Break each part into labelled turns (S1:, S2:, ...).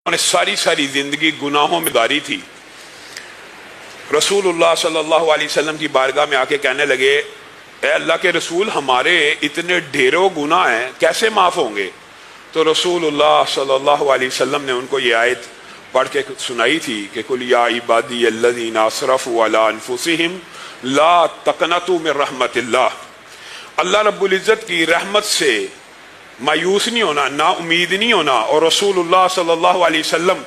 S1: انہوں نے ساری زندگی گناہوں میں گزاری تھی. رسول اللہ صلی اللہ علیہ وسلم کی بارگاہ میں آ کے کہنے لگے اے اللہ کے رسول ہمارے اتنے ڈھیروں گناہ ہیں کیسے معاف ہوں گے؟ تو رسول اللہ صلی اللہ علیہ وسلم نے ان کو یہ آیت پڑھ کے سنائی تھی کہ قل یا عبادی الذین اسرفوا علی انفسہم لا تقنطوا من رحمت اللہ. اللہ رب العزت کی رحمت سے مایوس نہیں ہونا، نا امید نہیں ہونا. اور رسول اللہ صلی اللہ علیہ وسلم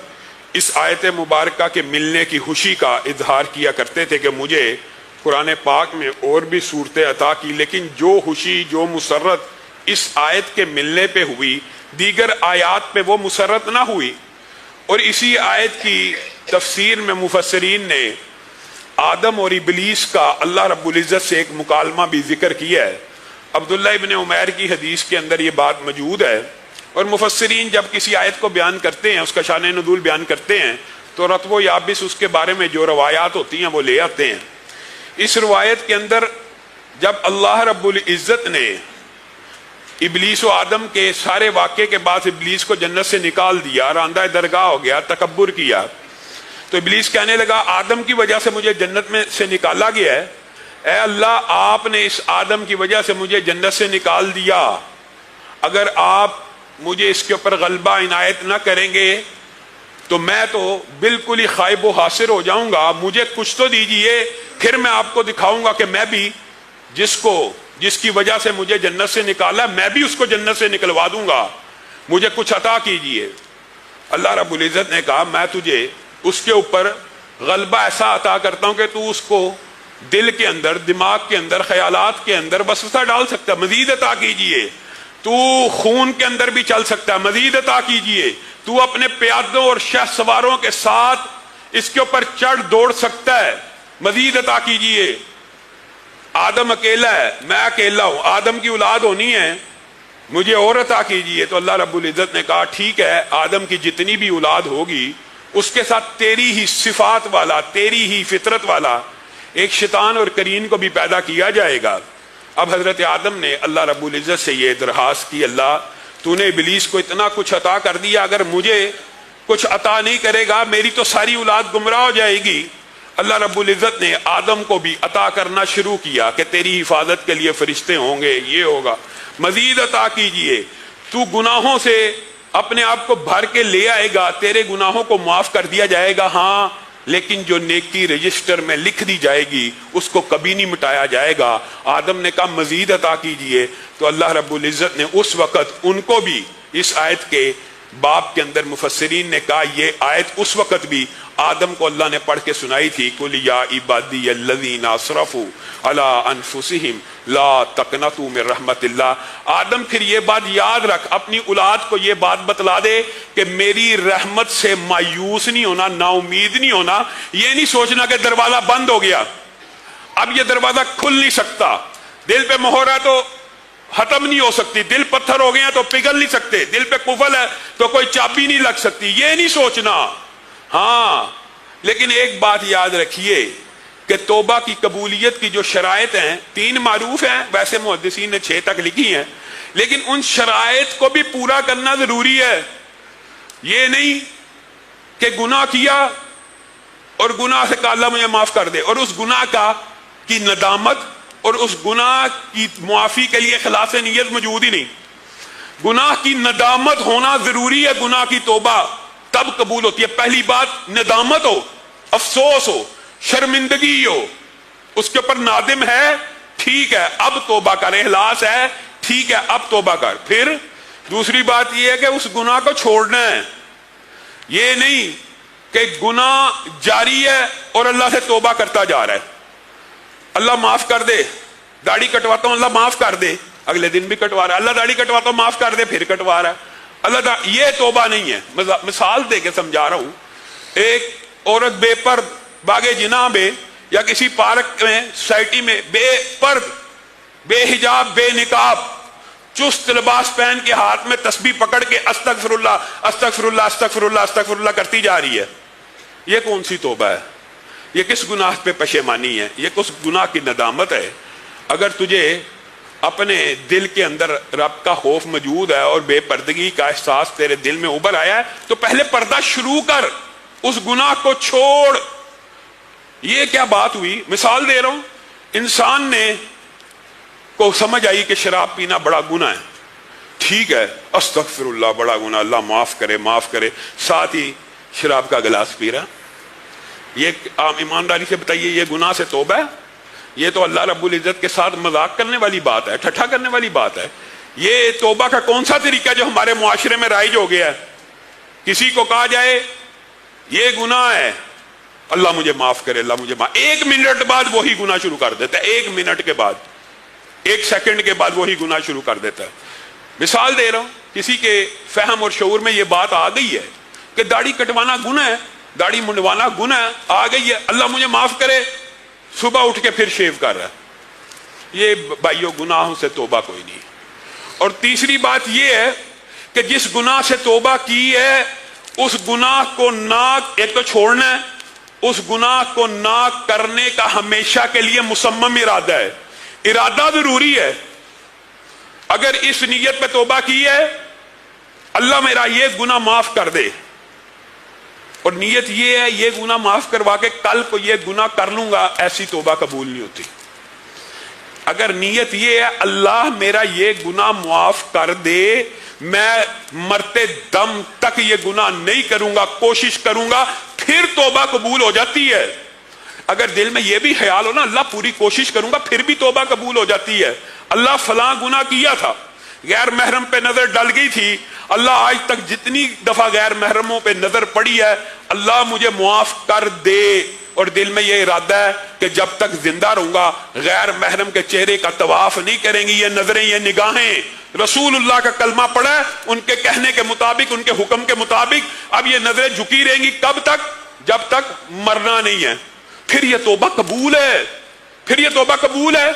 S1: اس آیت مبارکہ کے ملنے کی خوشی کا اظہار کیا کرتے تھے کہ مجھے قرآن پاک میں اور بھی صورتیں عطا کی، لیکن جو خوشی جو مسرت اس آیت کے ملنے پہ ہوئی دیگر آیات پہ وہ مسرت نہ ہوئی. اور اسی آیت کی تفسیر میں مفسرین نے آدم اور ابلیس کا اللہ رب العزت سے ایک مکالمہ بھی ذکر کیا ہے. عبداللہ ابن عمیر کی حدیث کے اندر یہ بات موجود ہے. اور مفسرین جب کسی آیت کو بیان کرتے ہیں، اس کا شان نزول بیان کرتے ہیں، تو رتب و یابس اس کے بارے میں جو روایات ہوتی ہیں وہ لے آتے ہیں. اس روایت کے اندر جب اللہ رب العزت نے ابلیس و آدم کے سارے واقعے کے بعد ابلیس کو جنت سے نکال دیا، راندہ درگاہ ہو گیا، تکبر کیا، تو ابلیس کہنے لگا آدم کی وجہ سے مجھے جنت میں سے نکالا گیا ہے، اے اللہ آپ نے اس آدم کی وجہ سے مجھے جنت سے نکال دیا، اگر آپ مجھے اس کے اوپر غلبہ عنایت نہ کریں گے تو میں تو بالکل ہی خائب و حاصر ہو جاؤں گا، مجھے کچھ تو دیجئے، پھر میں آپ کو دکھاؤں گا کہ میں بھی جس کی وجہ سے مجھے جنت سے نکالا میں بھی اس کو جنت سے نکلوا دوں گا، مجھے کچھ عطا کیجئے. اللہ رب العزت نے کہا میں تجھے اس کے اوپر غلبہ ایسا عطا کرتا ہوں کہ تو اس کو دل کے اندر، دماغ کے اندر، خیالات کے اندر وسوسہ ڈال سکتا ہے، مزید عطا کیجئے. تو خون کے اندر بھی چل سکتا ہے، مزید عطا کیجئے. تو اپنے پیادوں اور شہ سواروں کے ساتھ اس کے اوپر چڑھ دوڑ سکتا ہے، مزید عطا کیجئے. آدم اکیلا ہے، میں اکیلا ہوں، آدم کی اولاد ہونی ہے، مجھے اور عطا کیجئے. تو اللہ رب العزت نے کہا ٹھیک ہے، آدم کی جتنی بھی اولاد ہوگی اس کے ساتھ تیری ہی صفات والا، تیری ہی فطرت والا ایک شیطان اور کرین کو بھی پیدا کیا جائے گا. اب حضرت آدم نے اللہ رب العزت سے یہ درخواست کی اللہ تو نے ابلیس کو اتنا کچھ عطا کر دیا، اگر مجھے کچھ عطا نہیں کرے گا میری تو ساری اولاد گمراہ ہو جائے گی. اللہ رب العزت نے آدم کو بھی عطا کرنا شروع کیا کہ تیری حفاظت کے لیے فرشتے ہوں گے، یہ ہوگا، مزید عطا کیجئے. تو گناہوں سے اپنے آپ کو بھر کے لے آئے گا، تیرے گناہوں کو معاف کر دیا جائے گا، ہاں لیکن جو نیکی رجسٹر میں لکھ دی جائے گی اس کو کبھی نہیں مٹایا جائے گا. آدم نے کہا مزید عطا کیجئے. تو اللہ رب العزت نے اس وقت ان کو بھی اس آیت کے باب کے اندر مفسرین نے کہا یہ آیت اس وقت بھی آدم کو اللہ نے پڑھ کے سنائی تھی قل یا عبادی الذین اسرفوا علی انفسہم لا تقنطوا من رحمت اللہ. آدم پھر یہ بات یاد رکھ، اپنی اولاد کو یہ بات بتلا دے کہ میری رحمت سے مایوس نہیں ہونا، نا امید نہیں ہونا. یہ نہیں سوچنا کہ دروازہ بند ہو گیا، اب یہ دروازہ کھل نہیں سکتا، دل پہ مہر ہے تو ختم نہیں ہو سکتی، دل پتھر ہو گئے ہیں تو پگھل نہیں سکتے، دل پہ قفل ہے تو کوئی چابی نہیں لگ سکتی، یہ نہیں سوچنا. ہاں لیکن ایک بات یاد رکھیے کہ توبہ کی قبولیت کی جو شرائط ہیں 3 معروف ہیں، ویسے محدثین نے 6 تک لکھی ہیں، لیکن ان شرائط کو بھی پورا کرنا ضروری ہے. یہ نہیں کہ گناہ کیا اور گناہ سے کہا اللہ مجھے معاف کر دے اور اس گناہ کی ندامت اور اس گناہ کی معافی کے لیے خلاص نیت موجود ہی نہیں. گناہ کی ندامت ہونا ضروری ہے، گناہ کی توبہ تب قبول ہوتی ہے. پہلی بات ندامت ہو، افسوس ہو، شرمندگی ہو، اس کے اوپر نادم ہے، ٹھیک ہے اب توبہ کر، اخلاص ہے، ٹھیک ہے اب توبہ کر. پھر دوسری بات یہ ہے کہ اس گناہ کو چھوڑنا ہے. یہ نہیں کہ گناہ جاری ہے اور اللہ سے توبہ کرتا جا رہا ہے، اللہ معاف کر دے، داڑھی کٹواتا ہوں اللہ معاف کر دے، اگلے دن بھی کٹوا رہا ہے، اللہ داڑھی کٹواتا ہوں معاف کر دے، پھر کٹوا رہا ہے اللہ یہ توبہ نہیں ہے. مثال دے کے سمجھا رہا ہوں، ایک عورت بے پرد باغ جناح میں یا کسی پارک میں سوسائٹی میں بے پرد، بے حجاب، بے نقاب، چست لباس پہن کے ہاتھ میں تسبیح پکڑ کے استغفر اللہ استغفر اللہ استغفر اللہ استغفر اللہ کرتی جا رہی ہے. یہ کون سی توبہ ہے؟ یہ کس گناہ پہ پشیمانی ہے؟ یہ کس گناہ کی ندامت ہے؟ اگر تجھے اپنے دل کے اندر رب کا خوف موجود ہے اور بے پردگی کا احساس تیرے دل میں ابھر آیا ہے تو پہلے پردہ شروع کر، اس گناہ کو چھوڑ۔ یہ کیا بات ہوئی؟ مثال دے رہا ہوں، انسان نے کو سمجھ آئی کہ شراب پینا بڑا گناہ ہے، ٹھیک ہے، استغفر اللہ، بڑا گناہ، اللہ معاف کرے معاف کرے، ساتھ ہی شراب کا گلاس پی رہا۔ یہ عام ایمانداری سے بتائیے، یہ گناہ سے توبہ ہے؟ یہ تو اللہ رب العزت کے ساتھ مذاق کرنے والی بات ہے، ٹھٹھا کرنے والی بات ہے۔ یہ توبہ کا کون سا طریقہ جو ہمارے معاشرے میں رائج ہو گیا ہے؟ کسی کو کہا جائے یہ گناہ ہے، اللہ مجھے معاف کرے، اللہ مجھے معاف، 1 منٹ بعد وہی گناہ شروع کر دیتا ہے، 1 منٹ کے بعد، 1 سیکنڈ کے بعد وہی گناہ شروع کر دیتا ہے۔ مثال دے رہا ہوں، کسی کے فہم اور شعور میں یہ بات آ گئی ہے کہ داڑھی کٹوانا گناہ ہے، داڑھی منڈوانا گناہ ہے، آ گئی ہے، اللہ مجھے معاف کرے، صبح اٹھ کے پھر شیو کر رہا ہے۔ یہ بھائیو گناہوں سے توبہ کوئی نہیں۔ اور تیسری بات یہ ہے کہ جس گناہ سے توبہ کی ہے اس گناہ کو نہ ایک تو چھوڑنا ہے، اس گناہ کو نہ کرنے کا ہمیشہ کے لیے مصمم ارادہ ہے۔ ارادہ ضروری ہے۔ اگر اس نیت پہ توبہ کی ہے اللہ میرا یہ گناہ معاف کر دے، اور نیت یہ ہے یہ گناہ معاف کروا کے کل کو یہ گناہ کر لوں گا، ایسی توبہ قبول نہیں ہوتی۔ اگر نیت یہ ہے اللہ میرا یہ گناہ معاف کر دے، میں مرتے دم تک یہ گناہ نہیں کروں گا، کوشش کروں گا، پھر توبہ قبول ہو جاتی ہے۔ اگر دل میں یہ بھی خیال ہو نا اللہ پوری کوشش کروں گا، پھر بھی توبہ قبول ہو جاتی ہے۔ اللہ فلاں گناہ کیا تھا، غیر محرم پہ نظر ڈل گئی تھی، اللہ آج تک جتنی دفعہ غیر محرموں پہ نظر پڑی ہے اللہ مجھے معاف کر دے، اور دل میں یہ ارادہ ہے کہ جب تک زندہ رہوں گا غیر محرم کے چہرے کا طواف نہیں کریں گی یہ نظریں، یہ نگاہیں۔ رسول اللہ کا کلمہ پڑھا ہے، ان کے کہنے کے مطابق، ان کے حکم کے مطابق اب یہ نظریں جھکی رہیں گی، کب تک؟ جب تک مرنا نہیں ہے۔ پھر یہ توبہ قبول ہے، پھر یہ توبہ قبول ہے۔